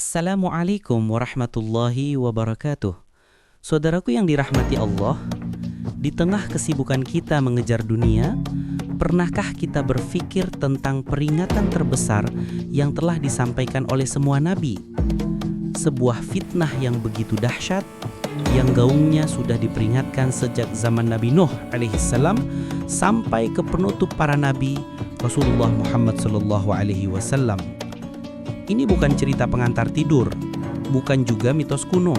Assalamualaikum warahmatullahi wabarakatuh. Saudaraku yang dirahmati Allah, di tengah kesibukan kita mengejar dunia, pernahkah kita berpikir tentang peringatan terbesar yang telah disampaikan oleh semua nabi? Sebuah fitnah yang begitu dahsyat, yang gaungnya sudah diperingatkan sejak zaman Nabi Nuh alaihissalam sampai ke penutup para nabi Rasulullah Muhammad SAW. Ini bukan cerita pengantar tidur, bukan juga mitos kuno.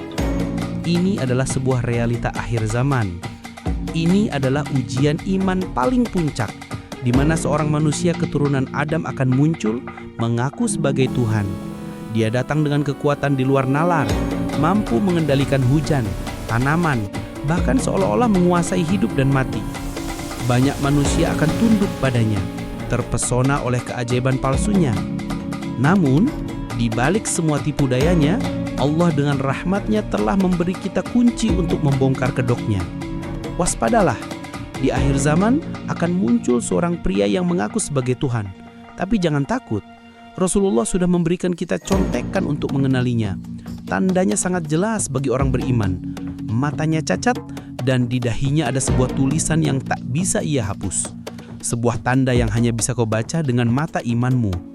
Ini adalah sebuah realita akhir zaman. Ini adalah ujian iman paling puncak, di mana seorang manusia keturunan Adam akan muncul mengaku sebagai Tuhan. Dia datang dengan kekuatan di luar nalar, mampu mengendalikan hujan, tanaman, bahkan seolah-olah menguasai hidup dan mati. Banyak manusia akan tunduk padanya, terpesona oleh keajaiban palsunya. Namun, di balik semua tipu dayanya, Allah dengan rahmatnya telah memberi kita kunci untuk membongkar kedoknya. Waspadalah, di akhir zaman akan muncul seorang pria yang mengaku sebagai Tuhan. Tapi jangan takut, Rasulullah sudah memberikan kita contekan untuk mengenalinya. Tandanya sangat jelas bagi orang beriman. Matanya cacat dan di dahinya ada sebuah tulisan yang tak bisa ia hapus. Sebuah tanda yang hanya bisa kau baca dengan mata imanmu.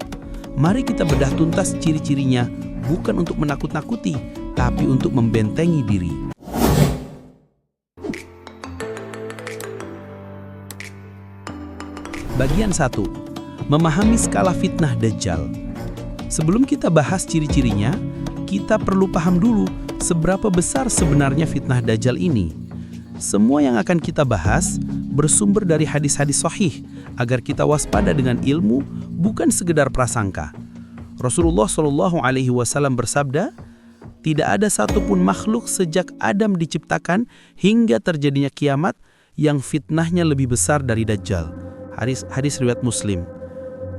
Mari kita bedah tuntas ciri-cirinya, bukan untuk menakut-nakuti, tapi untuk membentengi diri. Bagian 1. Memahami skala fitnah Dajjal. Sebelum kita bahas ciri-cirinya, kita perlu paham dulu seberapa besar sebenarnya fitnah Dajjal ini. Semua yang akan kita bahas bersumber dari hadis-hadis sahih agar kita waspada dengan ilmu, bukan sekedar prasangka. Rasulullah SAW bersabda, tidak ada satupun makhluk sejak Adam diciptakan hingga terjadinya kiamat yang fitnahnya lebih besar dari Dajjal. Hadis riwayat Muslim.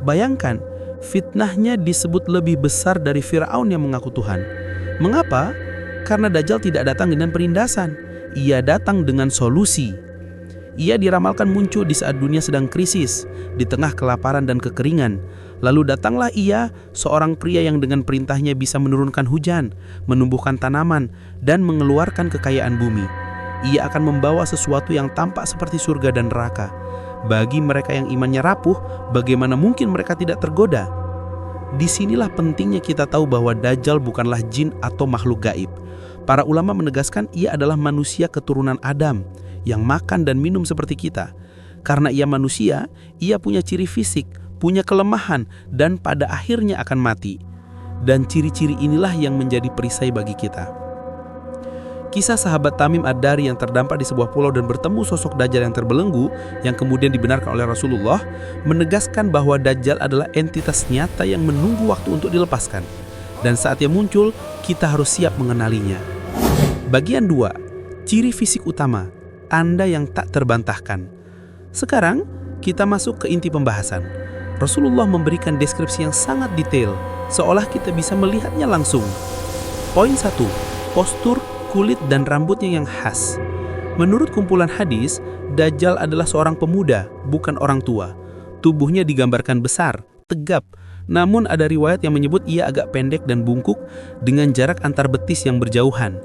Bayangkan, fitnahnya disebut lebih besar dari Fir'aun yang mengaku Tuhan. Mengapa? Karena Dajjal tidak datang dengan perindasan. Ia datang dengan solusi. Ia diramalkan muncul di saat dunia sedang krisis, di tengah kelaparan dan kekeringan. Lalu datanglah ia, seorang pria yang dengan perintahnya bisa menurunkan hujan, menumbuhkan tanaman, dan mengeluarkan kekayaan bumi. Ia akan membawa sesuatu yang tampak seperti surga dan neraka. Bagi mereka yang imannya rapuh, bagaimana mungkin mereka tidak tergoda? Disinilah pentingnya kita tahu bahwa Dajjal bukanlah jin atau makhluk gaib. Para ulama menegaskan ia adalah manusia keturunan Adam yang makan dan minum seperti kita. Karena ia manusia, ia punya ciri fisik, punya kelemahan, dan pada akhirnya akan mati. Dan ciri-ciri inilah yang menjadi perisai bagi kita. Kisah sahabat Tamim Ad-Dari yang terdampar di sebuah pulau dan bertemu sosok Dajjal yang terbelenggu, yang kemudian dibenarkan oleh Rasulullah, menegaskan bahwa Dajjal adalah entitas nyata yang menunggu waktu untuk dilepaskan. Dan saat ia muncul, kita harus siap mengenalinya. Bagian 2. Ciri fisik utama, tanda yang tak terbantahkan. Sekarang, kita masuk ke inti pembahasan. Rasulullah memberikan deskripsi yang sangat detail, seolah kita bisa melihatnya langsung. Poin 1. Postur, kulit, dan rambutnya yang khas. Menurut kumpulan hadis, Dajjal adalah seorang pemuda, bukan orang tua. Tubuhnya digambarkan besar, tegap, namun ada riwayat yang menyebut ia agak pendek dan bungkuk dengan jarak antar betis yang berjauhan.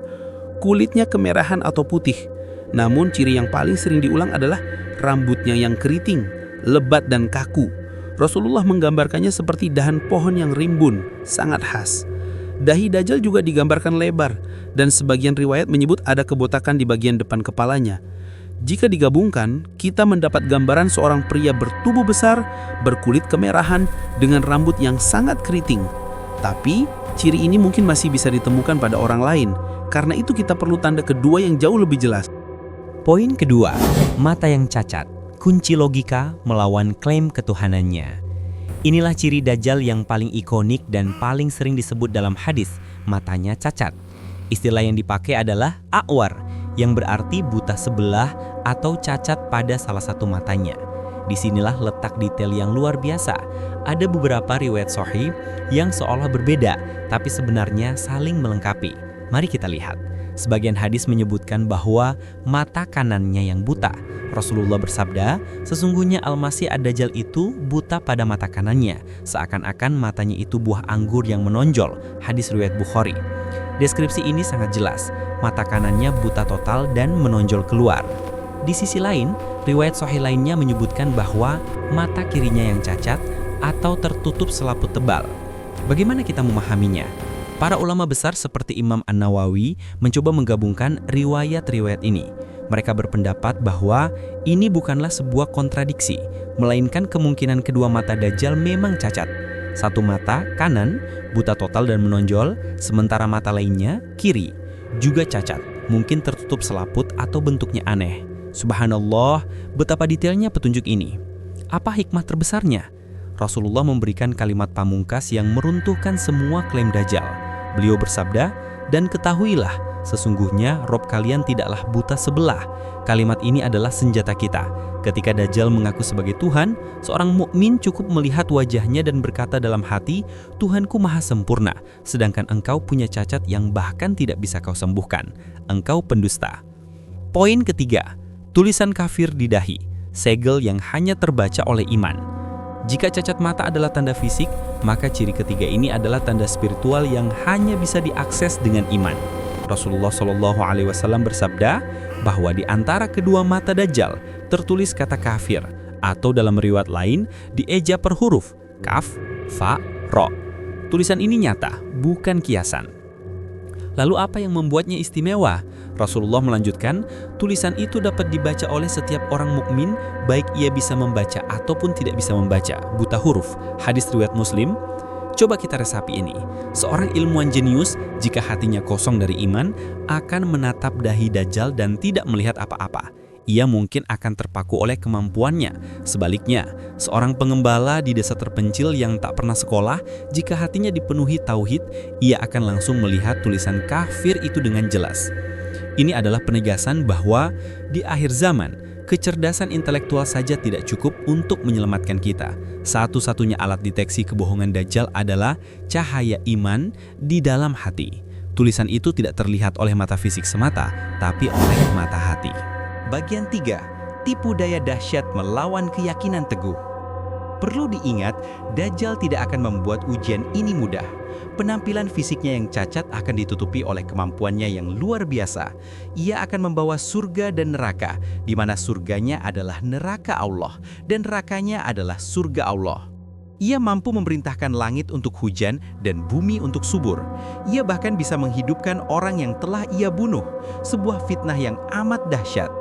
Kulitnya kemerahan atau putih, namun ciri yang paling sering diulang adalah rambutnya yang keriting, lebat dan kaku. Rasulullah menggambarkannya seperti dahan pohon yang rimbun, sangat khas. Dahi Dajjal juga digambarkan lebar, dan sebagian riwayat menyebut ada kebotakan di bagian depan kepalanya. Jika digabungkan, kita mendapat gambaran seorang pria bertubuh besar, berkulit kemerahan, dengan rambut yang sangat keriting. Tapi, ciri ini mungkin masih bisa ditemukan pada orang lain. Karena itu kita perlu tanda kedua yang jauh lebih jelas. Poin kedua, mata yang cacat. Kunci logika melawan klaim ketuhanannya. Inilah ciri Dajjal yang paling ikonik dan paling sering disebut dalam hadis, matanya cacat. Istilah yang dipakai adalah a'war, yang berarti buta sebelah atau cacat pada salah satu matanya. Disinilah letak detail yang luar biasa. Ada beberapa riwayat sahih yang seolah berbeda, tapi sebenarnya saling melengkapi. Mari kita lihat. Sebagian hadis menyebutkan bahwa mata kanannya yang buta, Rasulullah bersabda, sesungguhnya Al-Masih Ad-Dajjal itu buta pada mata kanannya, seakan-akan matanya itu buah anggur yang menonjol, hadis riwayat Bukhari. Deskripsi ini sangat jelas, mata kanannya buta total dan menonjol keluar. Di sisi lain, riwayat sahih lainnya menyebutkan bahwa mata kirinya yang cacat atau tertutup selaput tebal. Bagaimana kita memahaminya? Para ulama besar seperti Imam An-Nawawi mencoba menggabungkan riwayat-riwayat ini. Mereka berpendapat bahwa ini bukanlah sebuah kontradiksi, melainkan kemungkinan kedua mata Dajjal memang cacat. Satu mata, kanan, buta total dan menonjol, sementara mata lainnya, kiri, juga cacat, mungkin tertutup selaput atau bentuknya aneh. Subhanallah, betapa detailnya petunjuk ini. Apa hikmah terbesarnya? Rasulullah memberikan kalimat pamungkas yang meruntuhkan semua klaim Dajjal. Beliau bersabda, "Dan ketahuilah, sesungguhnya Rob kalian tidaklah buta sebelah." Kalimat ini adalah senjata kita. Ketika Dajjal mengaku sebagai Tuhan, seorang mukmin cukup melihat wajahnya dan berkata dalam hati, "Tuhanku maha sempurna, sedangkan engkau punya cacat yang bahkan tidak bisa kau sembuhkan. Engkau pendusta." Poin ketiga, tulisan kafir di dahi, segel yang hanya terbaca oleh iman. Jika cacat mata adalah tanda fisik, maka ciri ketiga ini adalah tanda spiritual yang hanya bisa diakses dengan iman. Rasulullah SAW bersabda bahwa di antara kedua mata Dajjal tertulis kata kafir, atau dalam riwayat lain dieja per huruf, kaf, fa, ro. Tulisan ini nyata, bukan kiasan. Lalu apa yang membuatnya istimewa? Rasulullah melanjutkan, tulisan itu dapat dibaca oleh setiap orang mukmin, baik ia bisa membaca ataupun tidak bisa membaca, buta huruf. Hadis riwayat Muslim. Coba kita resapi ini. Seorang ilmuwan jenius, jika hatinya kosong dari iman, akan menatap dahi Dajjal dan tidak melihat apa-apa. Ia mungkin akan terpaku oleh kemampuannya. Sebaliknya, seorang pengembala di desa terpencil yang tak pernah sekolah, jika hatinya dipenuhi tauhid, ia akan langsung melihat tulisan kafir itu dengan jelas. Ini adalah penegasan bahwa di akhir zaman, kecerdasan intelektual saja tidak cukup untuk menyelamatkan kita. Satu-satunya alat deteksi kebohongan Dajjal adalah cahaya iman di dalam hati. Tulisan itu tidak terlihat oleh mata fisik semata, tapi oleh mata hati. Bagian 3. Tipu daya dahsyat melawan keyakinan teguh. Perlu diingat, Dajjal tidak akan membuat ujian ini mudah. Penampilan fisiknya yang cacat akan ditutupi oleh kemampuannya yang luar biasa. Ia akan membawa surga dan neraka, di mana surganya adalah neraka Allah dan nerakanya adalah surga Allah. Ia mampu memerintahkan langit untuk hujan dan bumi untuk subur. Ia bahkan bisa menghidupkan orang yang telah ia bunuh, sebuah fitnah yang amat dahsyat.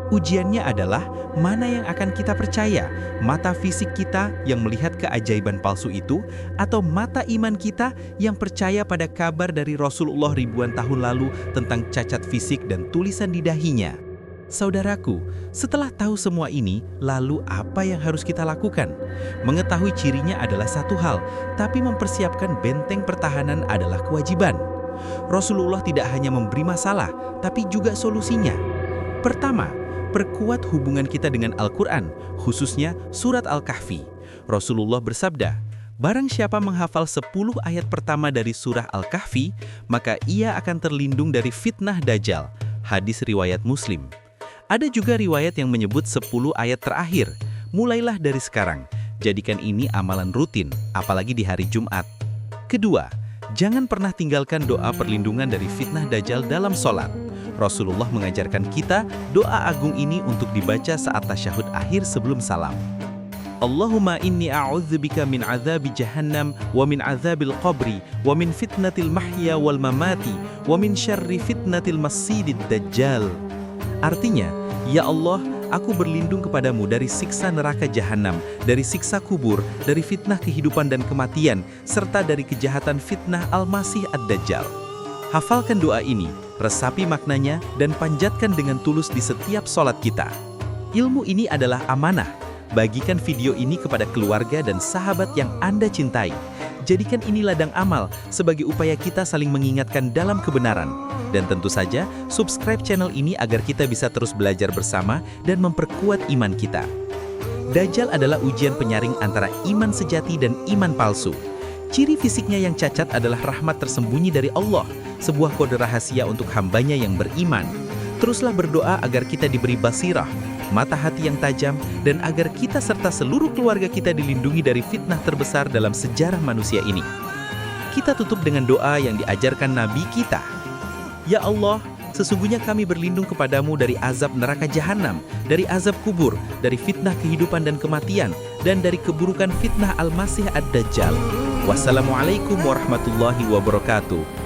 Ujiannya adalah mana yang akan kita percaya, mata fisik kita yang melihat keajaiban palsu itu, atau mata iman kita yang percaya pada kabar dari Rasulullah ribuan tahun lalu tentang cacat fisik dan tulisan di dahinya. Saudaraku, setelah tahu semua ini, lalu apa yang harus kita lakukan? Mengetahui cirinya adalah satu hal, tapi mempersiapkan benteng pertahanan adalah kewajiban. Rasulullah tidak hanya memberi masalah, tapi juga solusinya. Pertama, perkuat hubungan kita dengan Al-Quran, khususnya surat Al-Kahfi. Rasulullah bersabda, "Barang siapa menghafal 10 ayat pertama dari surah Al-Kahfi, maka ia akan terlindung dari fitnah Dajjal." Hadis riwayat Muslim. Ada juga riwayat yang menyebut 10 ayat terakhir. Mulailah dari sekarang, jadikan ini amalan rutin, apalagi di hari Jumat. Kedua, jangan pernah tinggalkan doa perlindungan dari fitnah Dajjal dalam sholat. Rasulullah mengajarkan kita doa agung ini untuk dibaca saat tasyahud akhir sebelum salam. Allahumma inni a'udzubika min azabi jahannam wa min azabil qabri wa min fitnatil mahya wal mamati wa min syarri fitnatil masjidid dajjal. Artinya, ya Allah, aku berlindung kepadamu dari siksa neraka jahanam, dari siksa kubur, dari fitnah kehidupan dan kematian, serta dari kejahatan fitnah Al-Masih Ad-Dajjal. Hafalkan doa ini, resapi maknanya, dan panjatkan dengan tulus di setiap sholat kita. Ilmu ini adalah amanah. Bagikan video ini kepada keluarga dan sahabat yang Anda cintai. Jadikan ini ladang amal sebagai upaya kita saling mengingatkan dalam kebenaran. Dan tentu saja, subscribe channel ini agar kita bisa terus belajar bersama dan memperkuat iman kita. Dajjal adalah ujian penyaring antara iman sejati dan iman palsu. Ciri fisiknya yang cacat adalah rahmat tersembunyi dari Allah, sebuah kode rahasia untuk hambanya yang beriman. Teruslah berdoa agar kita diberi basirah, mata hati yang tajam, dan agar kita serta seluruh keluarga kita dilindungi dari fitnah terbesar dalam sejarah manusia ini. Kita tutup dengan doa yang diajarkan Nabi kita. Ya Allah, sesungguhnya kami berlindung kepadamu dari azab neraka jahanam, dari azab kubur, dari fitnah kehidupan dan kematian, dan dari keburukan fitnah Al-Masih Ad-Dajjal. Wassalamualaikum warahmatullahi wabarakatuh.